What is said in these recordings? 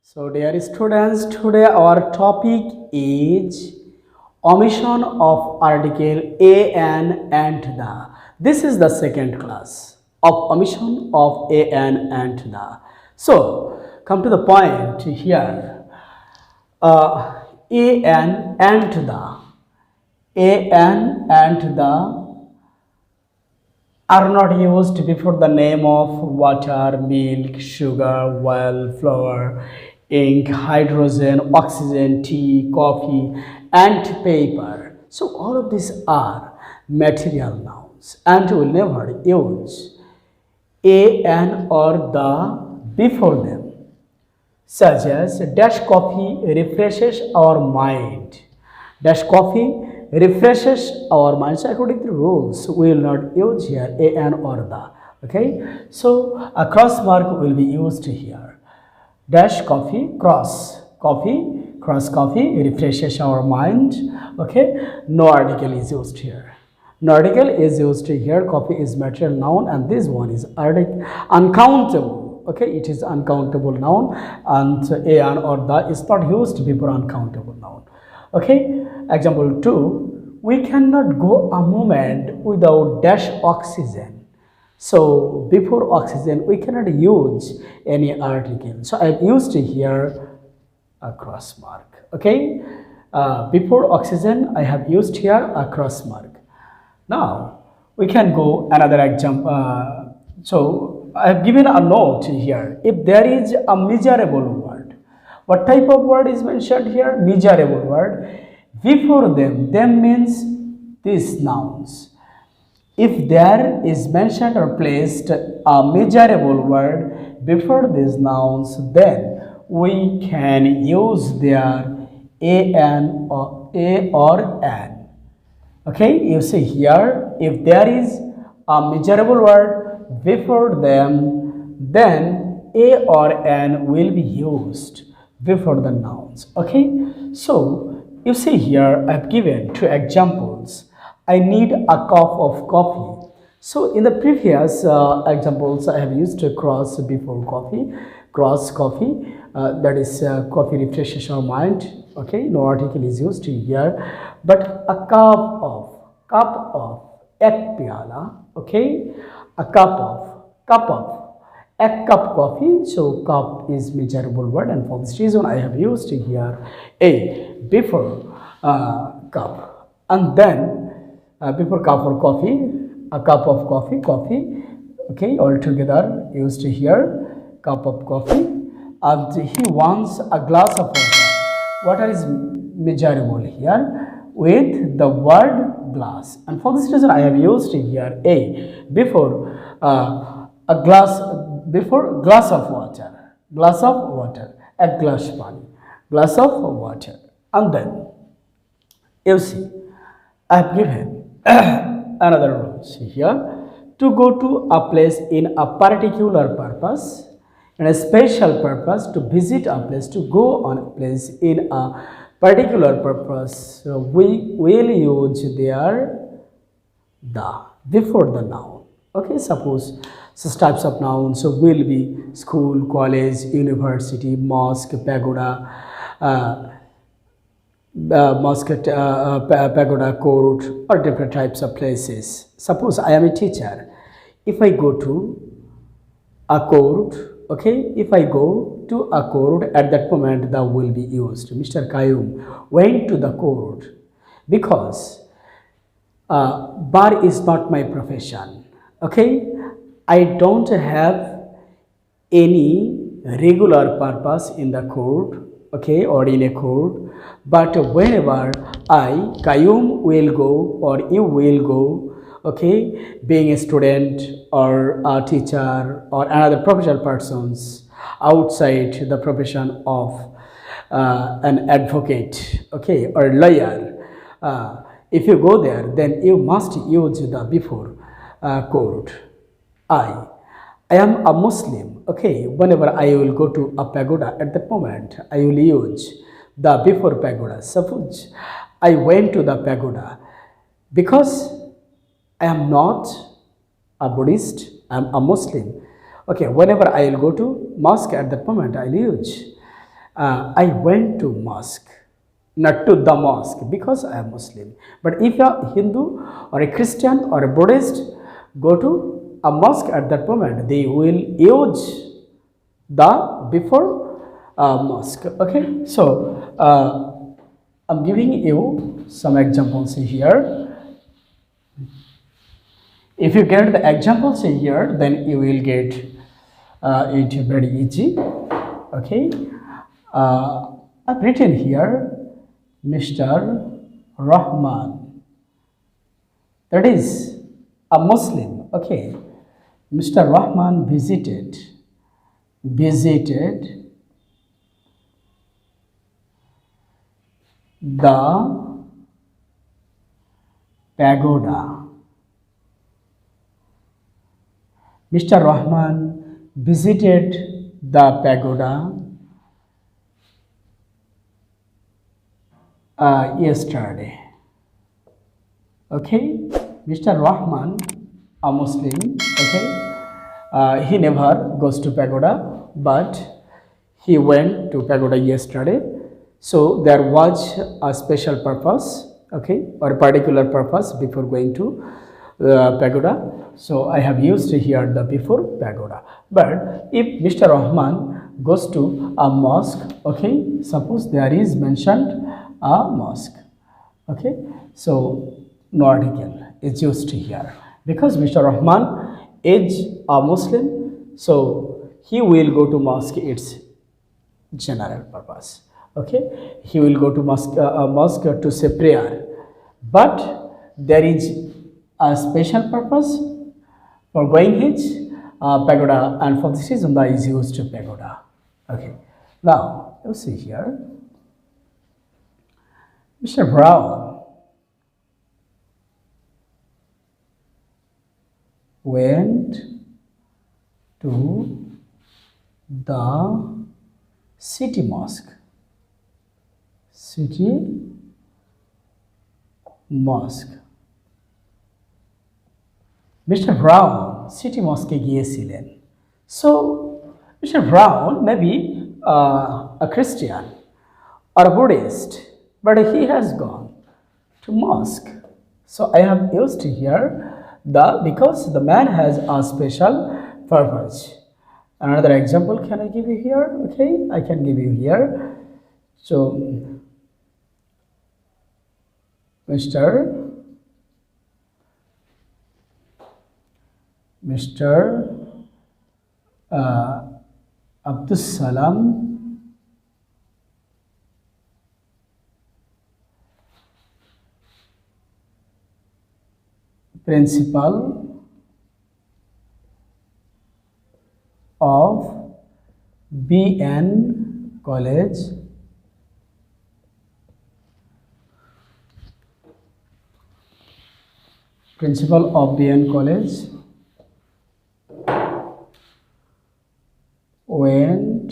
So, dear students, today our topic is omission of article an and the. This is the second class of omission of an and the. So, come to the point here. An and the. An and the are not used before the name of water, milk, sugar, oil, flour, ink, hydrogen, oxygen, tea, coffee, and paper. So all of these are material nouns, and we will never use a, an, or the before them, such as dash coffee refreshes our mind. Dash coffee refreshes our mind. So according to the rules, we will not use here a, an, or the. Okay, so a cross mark will be used here. Dash coffee, cross coffee refreshes our mind. Okay, no article is used here. No article is used here. Coffee is material noun, and this one is uncountable. Okay, it is uncountable noun, and a, an, or the is not used before uncountable noun. Okay, example 2, we cannot go a moment without dash oxygen. So before oxygen we cannot use any article, so I have used here a cross mark. Okay, before oxygen I have used here a cross mark. Now we can go another example. So I have given a note here. If there is a miserable word, what type of word is mentioned here? Miserable word. Before them means these nouns. If there is mentioned or placed a miserable word before these nouns, then we can use their an or an. Okay, you see here, if there is a miserable word before them, then a or an will be used before the nouns. Okay, so you see here I have given two examples. I need a cup of coffee. So in the previous examples I have used a cross before coffee, cross coffee, that is coffee refreshes our mind. Okay, no article is used here, but a cup of ek pyala. Okay, a cup of a cup coffee. So cup is miserable word, and for this reason I have used here a before cup, and then before cup or coffee, a cup of coffee. Okay, altogether used here cup of coffee, and he wants a glass of water. Water is miserable here with the word glass, and for this reason I have used here a before a glass, before glass of water, a glass pani, glass of water. And then you see I have given another rules here. To go to a place in a particular purpose, in a special purpose, to visit a place, to go on a place in a particular purpose, so we will use there the before the noun. Okay, suppose such types of nouns will be school, college, university, mosque, pagoda, pagoda, court, or different types of places. Suppose I am a teacher. If I go to a court, okay, if I go to a court, at that moment the will be used. Mr. Kayum went to the court because bar is not my profession. Okay, I don't have any regular purpose in the court, okay, or in a court, but whenever I, Kayum, will go or you will go, okay, being a student or a teacher or another professional persons outside the profession of an advocate, okay, or lawyer, if you go there, then you must use the before court. I am a Muslim. Okay, whenever I will go to a pagoda, at that moment I will use the before pagoda. Suppose I went to the pagoda because I am not a Buddhist, I am a Muslim. Okay, whenever I will go to mosque, at that moment I will use I went to mosque, not to the mosque because I am Muslim. But if a Hindu or a Christian or a Buddhist go to a mosque at that moment, they will use the before mosque. Okay, so I'm giving you some examples here. If you get the examples here, then you will get it very easy. Okay, I've written here Mr. Rahman, that is a Muslim. Okay, Mr. Rahman visited the pagoda. Mr. Rahman visited the pagoda yesterday. Okay, Mr. Rahman, a Muslim. Okay, he never goes to pagoda, but he went to pagoda yesterday. So there was a special purpose, okay, or a particular purpose before going to pagoda. So I have used here the before pagoda. But if Mr. Rahman goes to a mosque, okay, suppose there is mentioned a mosque, okay, so no article is used here because Mr. Rahman is a Muslim, so he will go to mosque. It's general purpose. Okay, he will go to mosque to say prayer, but there is a special purpose for going his pagoda, and for this reason the is used to pagoda. Okay, now you see here Mr. Brown went to the city mosque. Mr. Brown city mosque গিয়েছিলেন. So Mr. Brown may be a Christian or a Buddhist, but he has gone to mosque. So I have used here the because the man has a special purpose. Another example can I give you here? Okay, I can give you here. So Mr. Abdus Salam principal of BN College went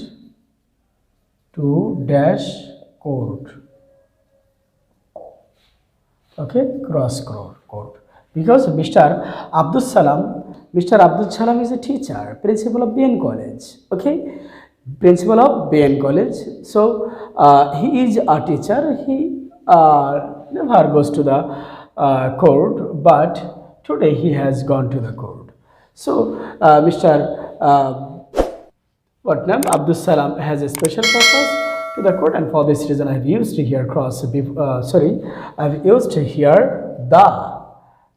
to dash court. Okay, cross court. Because Mr. Abdul Salam is a teacher, principal of BN College. Okay, principal of BN College. So he is a teacher. He never goes to the court, but today he has gone to the court. So Mr. Abdul Salam has a special purpose to the court, and for this reason I have used here I have used here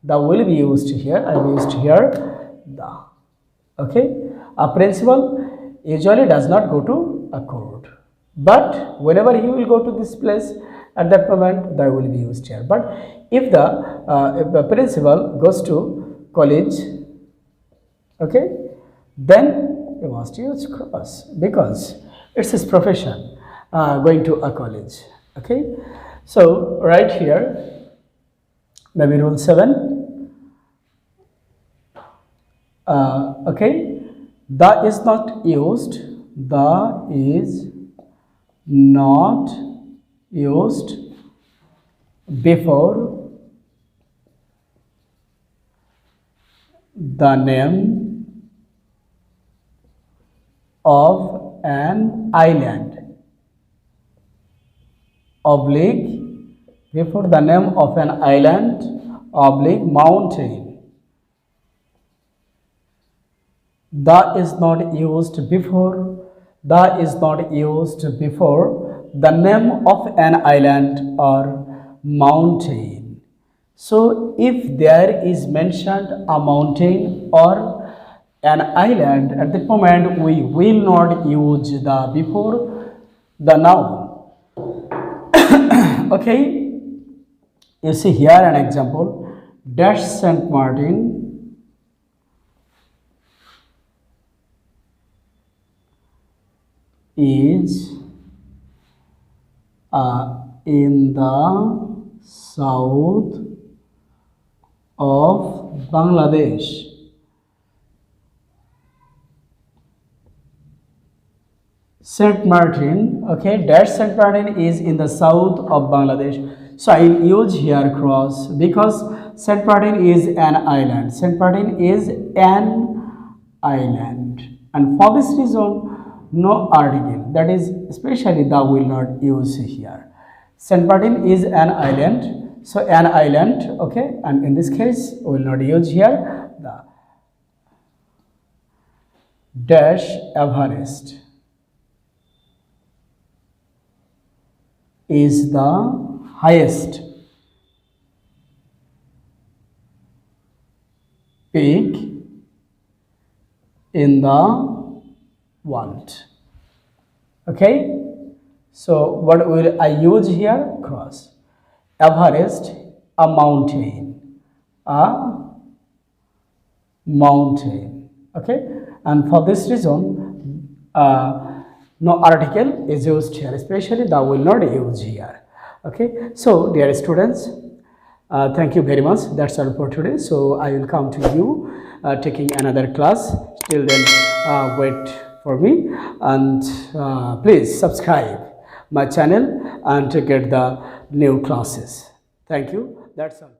the will be used here. I have used here the. Okay, a principal usually does not go to a court, but whenever he will go to this place at that moment the will be used here. But if the principal goes to college, okay, then you must use cross because it's his profession going to a college. Okay, so right here maybe rule 7. Okay, the is not used before the name of an island. oblique before the name of an island oblique mountain. The is not used before the name of an island or mountain. So if there is mentioned a mountain or an island, at the moment we will not use the before the noun. Okay, you see here an example. Dash Saint Martin is in the south of Bangladesh. Saint Martin, okay, that Saint Martin is in the south of Bangladesh. So I will use here cross because Saint Martin is an island. Saint Martin is an island, and for this reason, no article, that is especially the will not use here. Saint Martin is an island, so an island, okay, and in this case we will not use here the dash Everest is the highest peak in the world. Okay, so what will I use here? Cross. Everest, a mountain, okay, and for this reason no article is used here, especially the will not use here. Okay, so dear students, thank you very much. That's all for today. So I will come to you taking another class. Till then, wait for me, and please subscribe my channel and to get the new classes. Thank you. That's all.